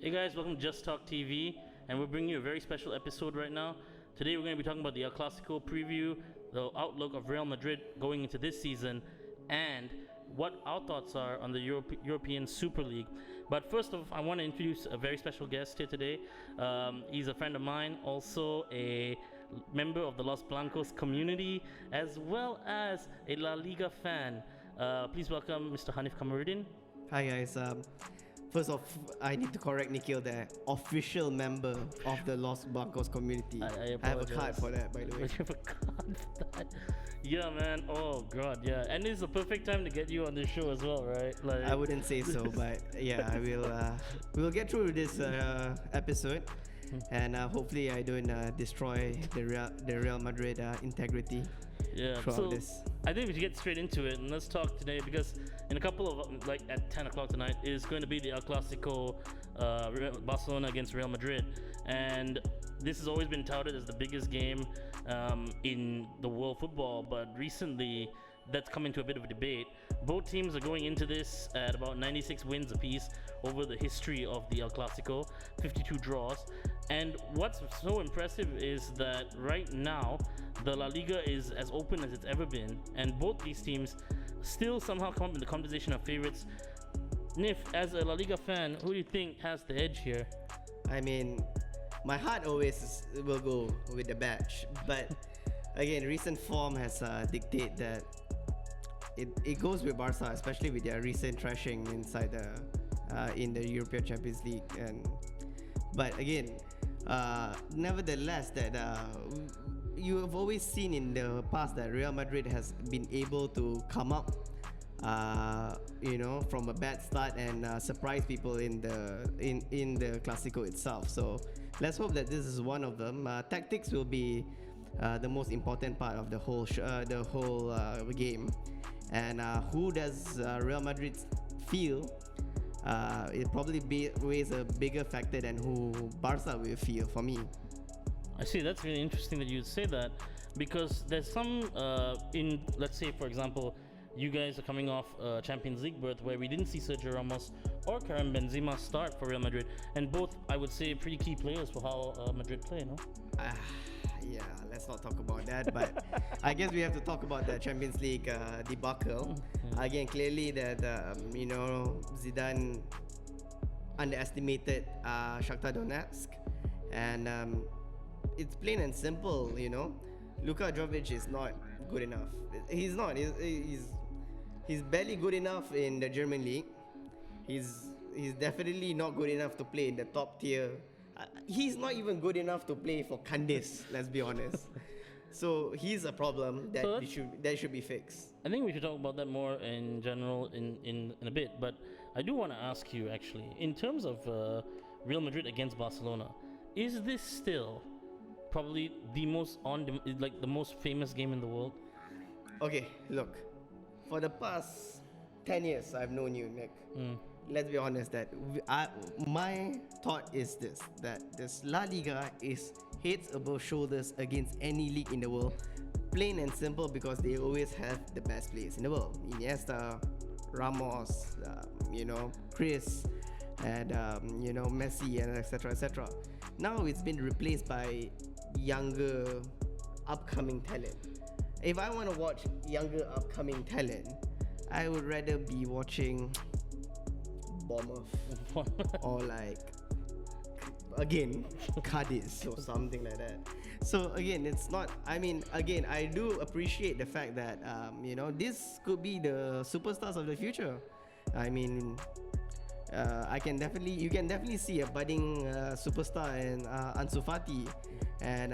Hey guys, welcome to Just Talk TV, and we're bringing you a very special episode right now. Today we're going to be talking about the El Clasico preview, the outlook of Real Madrid going into this season, and what our thoughts are on the European Super League. But first off, I want to introduce a very special guest here today. He's a friend of mine, also a member of the Los Blancos community, as well as a La Liga fan. Please welcome Mr. Hanif Kamaruddin. Hi guys. First off, I need to correct Nikhil there. Official member of the Los Blancos community. I have a card for that, by the way. You have a card for that? Yeah, man. Oh god, yeah. And it's the perfect time to get you on this show as well, right? Like, I wouldn't say so, but yeah, I will. We'll get through this episode, and hopefully I don't destroy the Real Madrid integrity. Yeah. Throughout So this. I think we should get straight into it and let's talk today, because in a couple of like at 10 o'clock tonight is going to be the El Clasico, Barcelona against Real Madrid, and this has always been touted as the biggest game in the world football, but recently that's come into a bit of a debate. Both teams are going into this at about 96 wins apiece over the history of the El Clasico, 52 draws. And what's so impressive is that right now the La Liga is as open as it's ever been, and both these teams still somehow come up in the conversation of favorites. Nif, as a La Liga fan, who do you think has the edge here? I mean, my heart always will go with the badge, but again, recent form has dictated that it goes with Barca, especially with their recent thrashing inside in the European Champions League. But again, nevertheless, that you have always seen in the past that Real Madrid has been able to come up, from a bad start and surprise people in the Clasico itself. So let's hope that this is one of them. Tactics will be the most important part of the whole game, and who does Real Madrid feel? It probably weighs a bigger factor than who Barca will feel for me. I see. That's really interesting that you say that, because there's some let's say for example, you guys are coming off Champions League berth where we didn't see Sergio Ramos or Karim Benzema start for Real Madrid, and both, I would say, pretty key players for how Madrid play, no? Yeah, let's not talk about that, but I guess we have to talk about the Champions League debacle. Again, clearly that Zidane underestimated Shakhtar Donetsk, and it's plain and simple. Luka Jovic is not good enough. He's not. He's barely good enough in the German league. He's definitely not good enough to play in the top tier. He's not even good enough to play for Candice, let's be honest. So he's a problem that should be fixed. I think we should talk about that more in general in a bit, but I do want to ask you, actually, in terms of Real Madrid against Barcelona, is this still probably the most the most famous game in the world? Okay, look, for the past 10 years I've known you, Nick. Let's be honest that my thought is that this La Liga is heads above shoulders against any league in the world, plain and simple, because they always have the best players in the world. Iniesta, Ramos, Chris, and Messi, and etc. Now it's been replaced by younger upcoming talent. If I want to watch younger upcoming talent, I would rather be watching Bournemouth or Cadiz or something like that. So again, it's not. I mean, again, I do appreciate the fact that this could be the superstars of the future. I mean, you can definitely see a budding superstar in Ansu Fati, and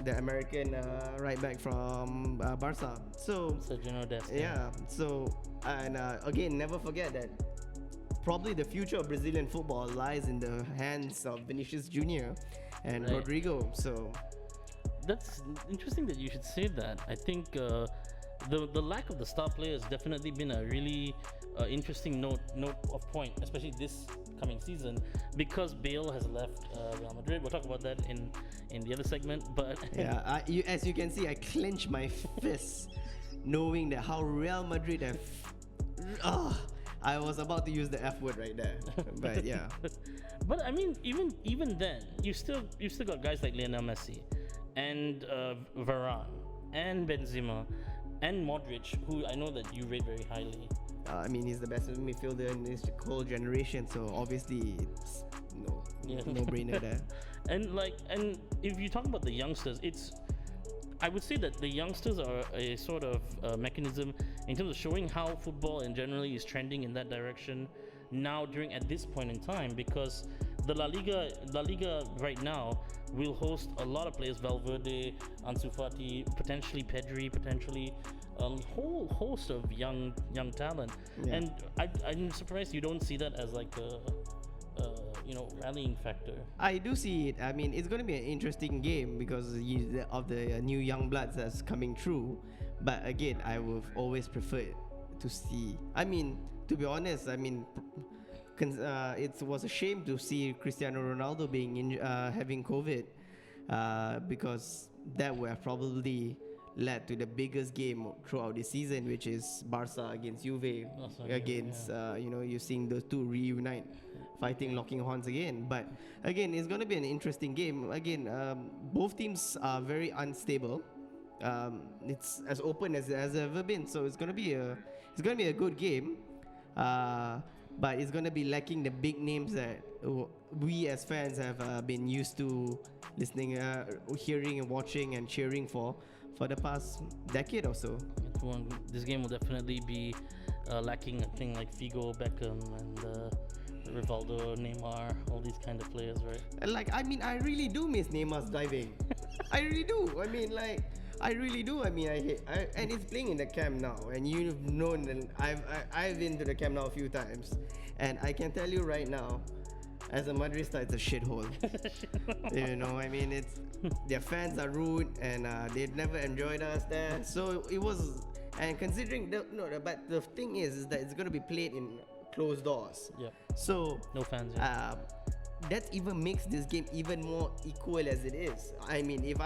the American right back from Barca. So Sergio Dest. Yeah. So again, never forget that probably the future of Brazilian football lies in the hands of Vinicius Jr. and Rodrigo. So that's interesting that you should say that. I think the lack of the star player has definitely been a really interesting note of point, especially this coming season, because Bale has left Real Madrid. We'll talk about that in the other segment. But yeah, as you can see, I clench my fists knowing that how Real Madrid have I was about to use the F word right there, but yeah. But I mean, even then, you still got guys like Lionel Messi, and Varane, and Benzema, and Modric, who I know that you rate very highly. I mean, he's the best midfielder in this whole generation, so obviously it's no brainer there. And if you talk about the youngsters, I would say that the youngsters are a sort of mechanism in terms of showing how football in generally is trending in that direction now at this point in time, because the La Liga right now will host a lot of players: Valverde, Ansu Fati, potentially Pedri, potentially a whole host of young talent. Yeah. And I'm surprised you don't see that as like a rallying factor. I do see it. I mean, it's going to be an interesting game because of the new young bloods that's coming through. But again, I would always prefer to see. I mean, to be honest, I mean, it was a shame to see Cristiano Ronaldo having COVID, because that would have probably led to the biggest game throughout the season, which is Barca against Juve. Against you're seeing those two reunite, fighting, locking horns again. But again, it's going to be an interesting game. Again, both teams are very unstable. It's as open as it has ever been, so it's going to be a good game. But it's going to be lacking the big names that we as fans have been used to listening, hearing, and watching and cheering for the past decade or so. This game will definitely be lacking a thing like Figo, Beckham, and Rivaldo, Neymar, all these kind of players, right? And I really do miss Neymar's diving. I really do. I really do. And it's playing in the Camp Nou, and you've known that I've been to the Camp Nou a few times, and I can tell you right now, as a Madridista, it's a shithole. It's their fans are rude, and they've never enjoyed us there. So it was, and considering but the thing is that it's going to be played in closed doors. Yeah. So no fans. That even makes this game even more equal as it is. I mean, if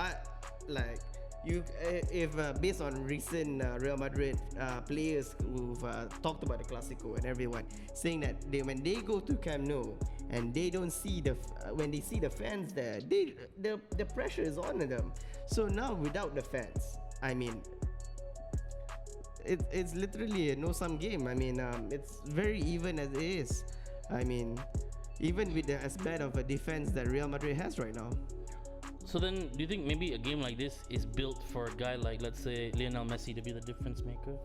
based on recent Real Madrid players who've talked about the Clasico and everyone saying that when they go to Camp Nou and they don't see when they see the fans there, the pressure is on them. So now without the fans, I mean, it's literally a no-sum game. I mean, it's very even as it is. I mean, even with as bad of a defense that Real Madrid has right now. So then, do you think maybe a game like this is built for a guy like, let's say, Lionel Messi to be the difference maker?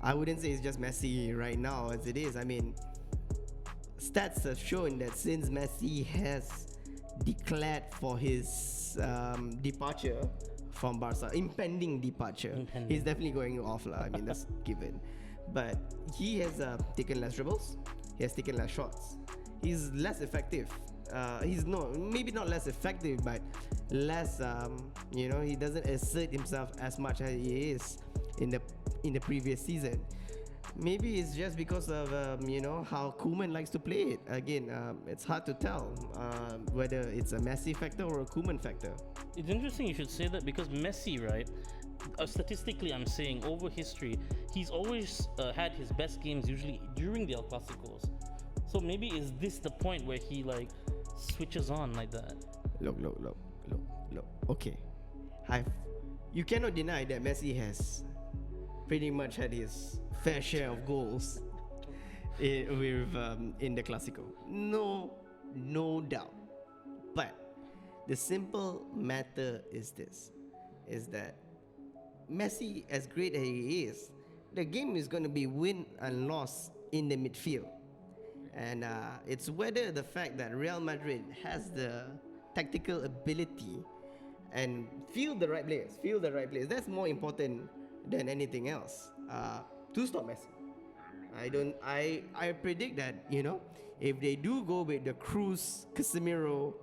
I wouldn't say it's just Messi right now as it is. I mean, stats have shown that since Messi has declared for his departure from Barca, impending departure, he's definitely going off. I mean, that's given. But he has taken less dribbles, he has taken less shots, he's less effective. He's maybe not less effective, but less. He doesn't assert himself as much as he is in the previous season. Maybe it's just because of how Koeman likes to play it. Again, it's hard to tell whether it's a Messi factor or a Koeman factor. It's interesting you should say that, because Messi, right? Statistically, I'm saying over history, he's always had his best games usually during the El Clasicos. So maybe is this the point where he switches on like that? Look. Okay, you cannot deny that Messi has pretty much had his fair share of goals in the Clasico. No doubt. But the simple matter is that Messi, as great as he is, the game is going to be win and loss in the midfield. And it's whether the fact that Real Madrid has the tactical ability and feel the right players. That's more important than anything else to stop Messi. I predict that if they do go with the Cruz, Casemiro,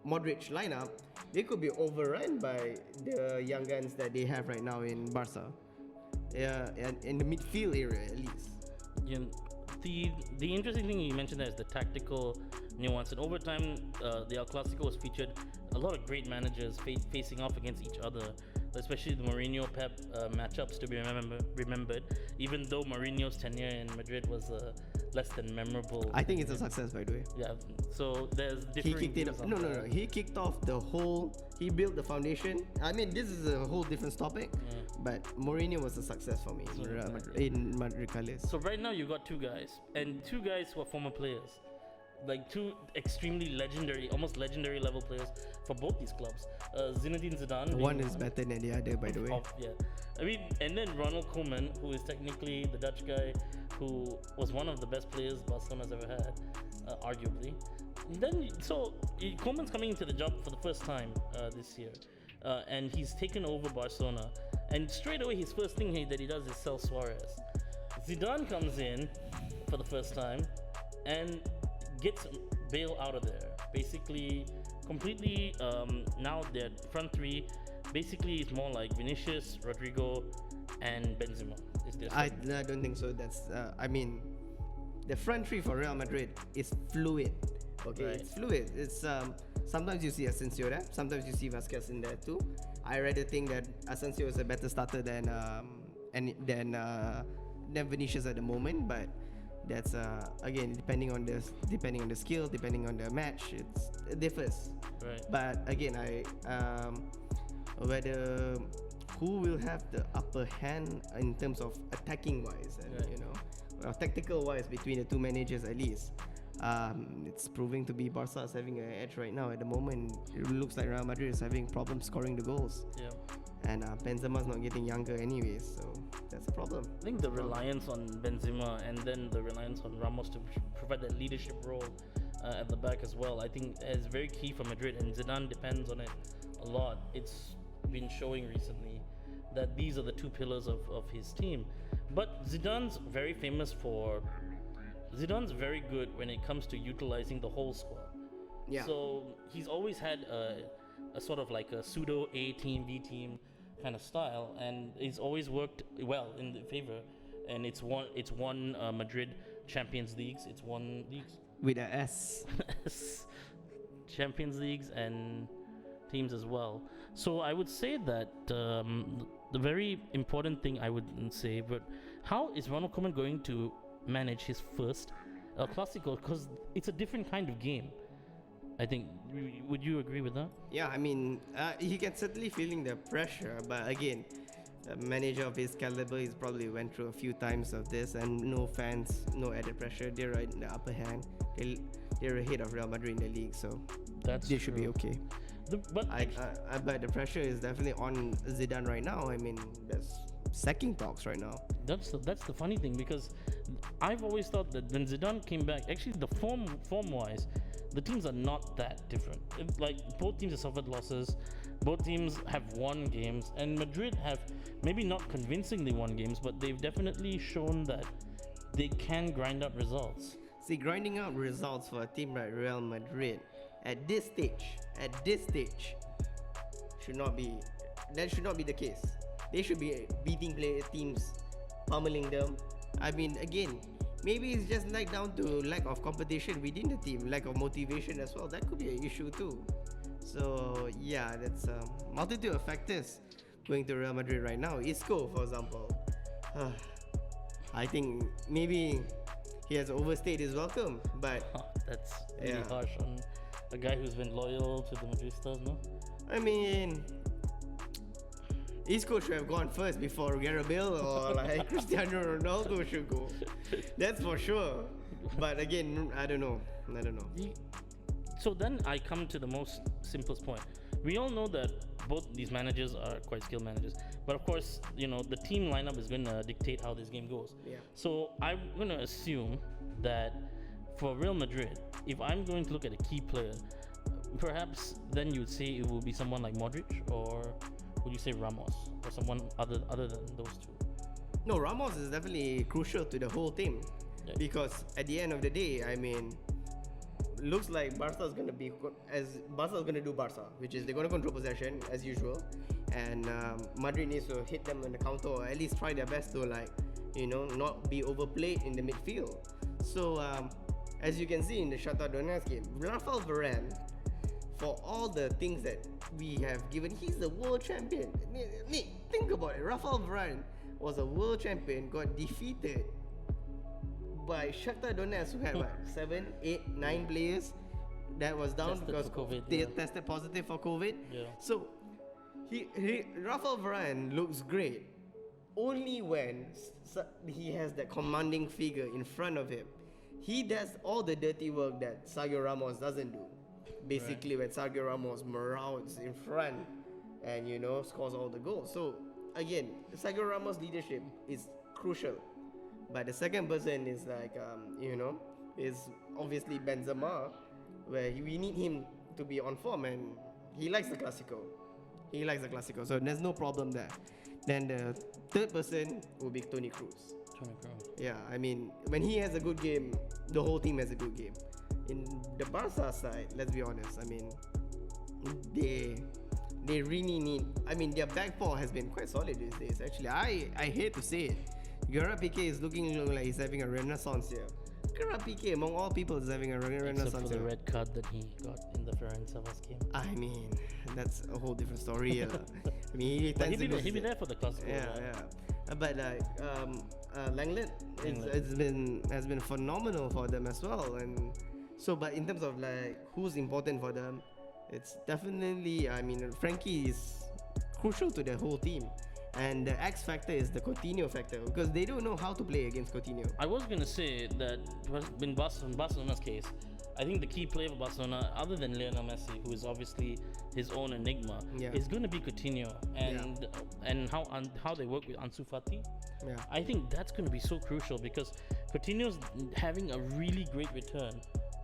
Modric lineup, they could be overrun by the young guns that they have right now in Barca. And in the midfield area at least. Yeah. The interesting thing you mentioned there is the tactical nuance. And over time, the El Clasico has featured a lot of great managers facing off against each other, especially the Mourinho-Pep matchups to be remembered. Even though Mourinho's tenure in Madrid was less than memorable. I think it's a success, by the way. Yeah. So there's He different. kicked it off. No. He kicked off the whole. He built the foundation. I mean, this is a whole different topic. But Mourinho was a success for me in Madrid colours. So right now you got two guys, and two guys who are former players, like two extremely legendary, almost legendary level players for both these clubs. Zinedine Zidane. One is better than the other, by the way. Yeah, I mean, and then Ronald Koeman, who is technically the Dutch guy, who was one of the best players Barcelona's ever had, arguably. And then Koeman's coming into the job for the first time this year, and he's taken over Barcelona. And straight away, his first thing that he does is sell Suarez. Zidane comes in for the first time and gets Bale out of there. Basically, completely, now their front three basically is more like Vinicius, Rodrigo, and Benzema. I don't think so. That's I mean, the front three for Real Madrid is fluid. Okay, Right. it's fluid. It's sometimes you see Asensio there, sometimes you see Vasquez in there too. I rather think that Asensio is a better starter than Vinicius at the moment, but that's again depending on the skill, depending on the match, it differs. Right. But again, whether who will have the upper hand in terms of attacking wise and Right. tactical wise between the two managers at least. It's proving to be Barca is having an edge right now. At the moment, it looks like Real Madrid is having problems scoring the goals. Yeah. And Benzema's not getting younger anyways, so that's a problem. I think the reliance on Benzema and then the reliance on Ramos to provide that leadership role at the back as well, I think is very key for Madrid, and Zidane depends on it a lot. It's been showing recently that these are the two pillars of his team. But Zidane's very good when it comes to utilizing the whole squad. Yeah. So he's always had a sort of like a pseudo A team, B team kind of style, and he's always worked well in the favor. And it's won Madrid Champions Leagues. It's won leagues. With a S. Champions Leagues and teams as well. So I would say that the very important thing I would say, but how is Ronald Koeman going to manage his first Clasico? Because it's a different kind of game. I think. Would you agree with that? Yeah, I mean, he can certainly feeling the pressure, but again, a manager of his caliber, he's probably went through a few times of this, and no fans, no added pressure. They're right in the upper hand. They're ahead of Real Madrid in the league, so they should be okay. But the pressure is definitely on Zidane right now. I mean, there's sacking talks right now. That's the funny thing, because I've always thought that when Zidane came back, actually the form wise, the teams are not that different. Like both teams have suffered losses, both teams have won games, and Madrid have maybe not convincingly won games, but they've definitely shown that they can grind out results. See, grinding out results for a team like Real Madrid at this stage should not be the case. They should be beating teams, pummeling them. I mean, again, maybe it's just like down to lack of competition within the team, lack of motivation as well. That could be an issue too. So yeah, that's a multitude of factors going to Real Madrid right now. Isco, for example, I think maybe he has overstayed his welcome, but that's really harsh on a guy who's been loyal to the Madristas, no? I mean, Isco should have gone first before Gareth Bale or like Cristiano Ronaldo should go. That's for sure. But again, I don't know. So then I come to the most simplest point. We all know that both these managers are quite skilled managers, but of course, the team lineup is going to dictate how this game goes. Yeah. So I'm going to assume that for Real Madrid, if I'm going to look at a key player, perhaps then you would say it will be someone like Modric, or would you say Ramos, or someone other than those two? No, Ramos is definitely crucial to the whole team, because at the end of the day, I mean, looks like Barca's gonna do Barca, which is they're gonna control possession as usual, and Madrid needs to hit them on the counter, or at least try their best to not be overplayed in the midfield. So as you can see in the Shakhtar Donetsk game, Rafael Varane, for all the things that we have given, he's the world champion. Nick, think about it. Rafael Varane was a world champion, got defeated by Shakhtar Donetsk, who had what 7, 8, 9 players that was down Tested because for COVID, they yeah. tested positive for COVID. Yeah. So Rafael Varane looks great only when he has that commanding figure in front of him. He does all the dirty work that Sergio Ramos doesn't do. Basically, when Sergio Ramos marauds in front and scores all the goals. So again, Sergio Ramos' leadership is crucial. But the second person is like is obviously Benzema, where we need him to be on form, and he likes the Clasico. So there's no problem there. Then the third person will be Toni Kroos. Yeah, I mean, when he has a good game, the whole team has a good game. In the Barca side, let's be honest, I mean, they really need. I mean, their back four has been quite solid these days. Actually, I hate to say it, Gerard Piqué is looking like he's having a renaissance here. Gerard Piqué, among all people, is having a renaissance. Except for the red card that he got in the Ferencvaros game. I mean, that's a whole different story. I mean, he'll be there for the Clasico. Yeah. But like Langlet, has been phenomenal for them as well. And so, but in terms of like who's important for them, it's definitely, I mean, Frankie is crucial to the whole team. And the X factor is the Coutinho factor, because they don't know how to play against Coutinho. I was going to say that in Barcelona's case, I think the key player for Barcelona, other than Lionel Messi, who is obviously his own enigma, is going to be Coutinho, and how they work with Ansu Fati. Yeah. I think that's going to be so crucial, because Coutinho's having a really great return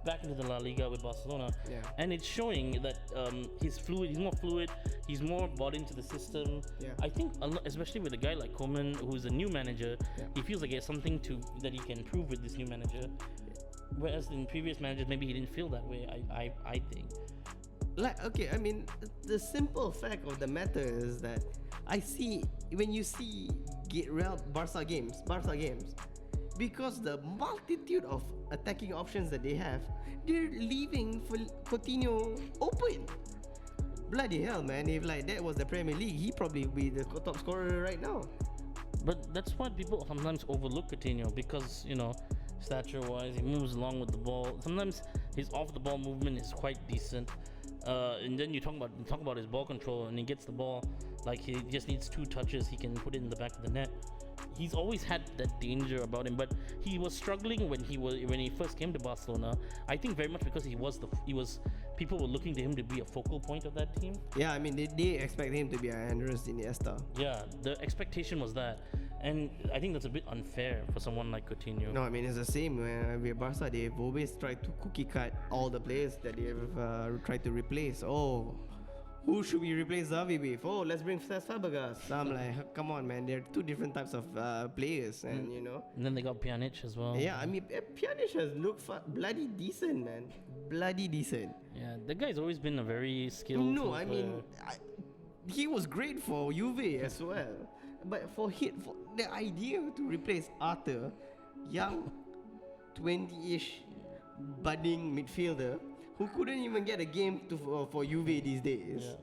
back into the La Liga with Barcelona, and it's showing that he's fluid. He's more fluid. He's more bought into the system. I think, especially with a guy like Koeman, who's a new manager, he feels like he has something that he can prove with this new manager. Whereas in previous managers, maybe he didn't feel that way. I think. Like, okay, I mean, the simple fact of the matter is that when you see Barca games, because the multitude of attacking options that they have, they're leaving for Coutinho open. Bloody hell, man! If like that was the Premier League, he probably would be the top scorer right now. But that's why people sometimes overlook Coutinho, because stature-wise, he moves along with the ball. Sometimes his off-the-ball movement is quite decent. And then you talk about his ball control, and he gets the ball like he just needs 2 touches. He can put it in the back of the net. He's always had that danger about him, but he was struggling when he first came to Barcelona. I think very much because people were looking to him to be a focal point of that team. Yeah, I mean they expect him to be an Andres Iniesta. Yeah, the expectation was that, and I think that's a bit unfair for someone like Coutinho. No, I mean it's the same. With Barca, they've always tried to cookie cut all the players that they've tried to replace. Oh, who should we replace Xavi with? Oh, let's bring Cesc Fabregas. I'm like, come on, man. They're 2 different types of players, and And then they got Pjanic as well. Yeah, I mean, Pjanic has looked bloody decent, man. Bloody decent. Yeah, the guy's always been a very skilled. No, I mean, he was great for Juve as well. But for the idea to replace Arthur, young, 20-ish, budding midfielder, who couldn't even get a game for Juve these days,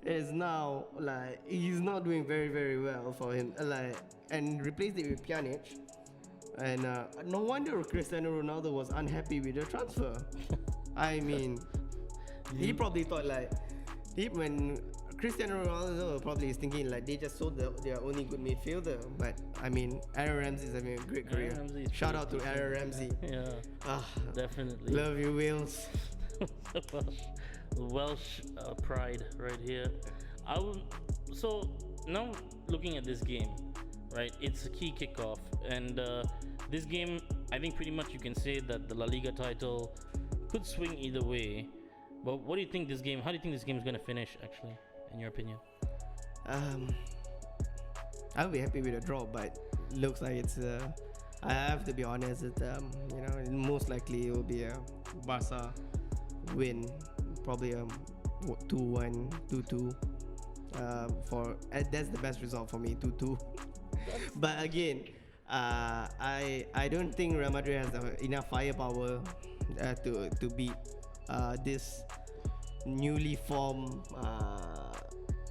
is now like he's not doing very, very well for him. And replaced it with Pjanic, and no wonder Cristiano Ronaldo was unhappy with the transfer. I mean, he probably thought when Cristiano Ronaldo probably is thinking like they just sold their only good midfielder. But I mean, Aaron Ramsey is having a great career. Shout out to Aaron Ramsey. Yeah, definitely. Love you, Wales. Welsh pride right here. So now looking at this game, right? It's a key kickoff, and this game, I think pretty much you can say that the La Liga title could swing either way. But what do you think this game? How do you think this game is going to finish? Actually, in your opinion? I'll be happy with a draw, but looks like it's. I have to be honest. Most likely it will be a Barca win, probably 2-1, 2-2. That's the best result for me, 2-2. But again, I don't think Real Madrid has enough firepower to beat this newly formed,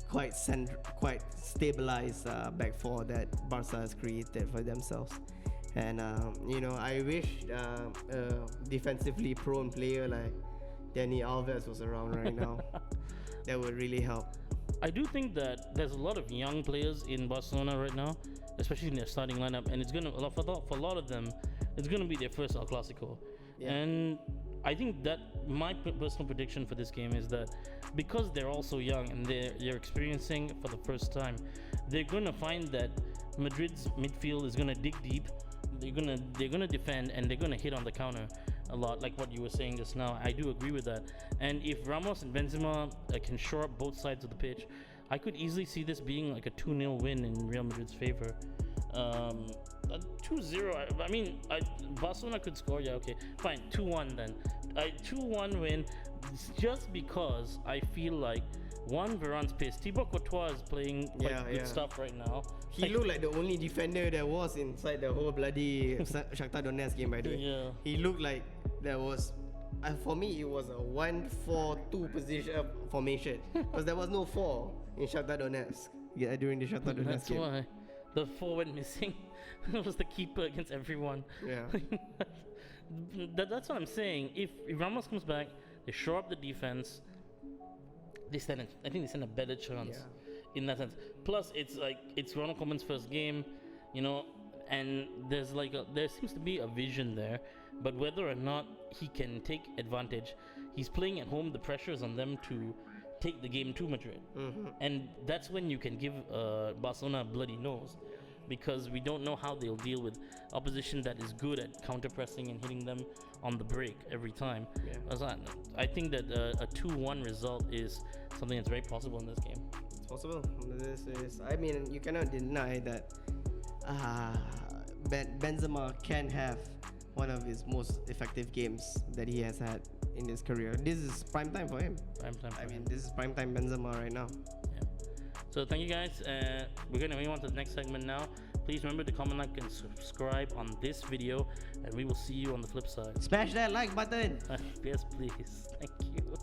quite stabilized back four that Barca has created for themselves. And you know, I wish a defensively prone player like Danny Alves was around right now. That would really help. I do think that there's a lot of young players in Barcelona right now, especially in their starting lineup, and it's gonna for a lot of them, it's gonna be their first El Clasico. Yeah. And I think that my personal prediction for this game is that because they're all so young and they're experiencing for the first time, they're gonna find that Madrid's midfield is gonna dig deep. They're gonna defend and they're gonna hit on the counter a lot, like what you were saying just now. I do agree with that. And if Ramos and Benzema can shore up both sides of the pitch, I could easily see this being like a 2-0 win in Real Madrid's favor. 2-0. I mean, Barcelona could score. Yeah, okay, fine. 2-1 then. 2-1 win, just because I feel like Varane's pissed. Thibaut Courtois is playing quite good stuff right now. He looked like the only defender that was inside the whole bloody Shakhtar Donetsk game, by the way. Yeah. He looked like there was, for me, it was a 1-4-2 position formation because there was no 4 in Shakhtar Donetsk during the Shakhtar Donetsk That's game. why the 4 went missing. It was the keeper against everyone. Yeah. That's what I'm saying. If Ramos comes back, they shore up the defense. I think they stand a better chance in that sense. Plus, it's Ronald Koeman's first game, you know, and there seems to be a vision there. But whether or not he can take advantage, he's playing at home. The pressure is on them to take the game to Madrid, and that's when you can give Barcelona a bloody nose, because we don't know how they'll deal with opposition that is good at counter pressing and hitting them on the break every time. I think that a 2-1 result is something that's very possible in this game. It's possible. I mean, you cannot deny that Benzema can have one of his most effective games that he has had in his career. This is prime time for him. This is prime time Benzema right now. Yeah. So thank you guys. We're going to move on to the next segment now. Please remember to comment, like, and subscribe on this video, and we will see you on the flip side. Smash that like button. Yes, please. Thank you.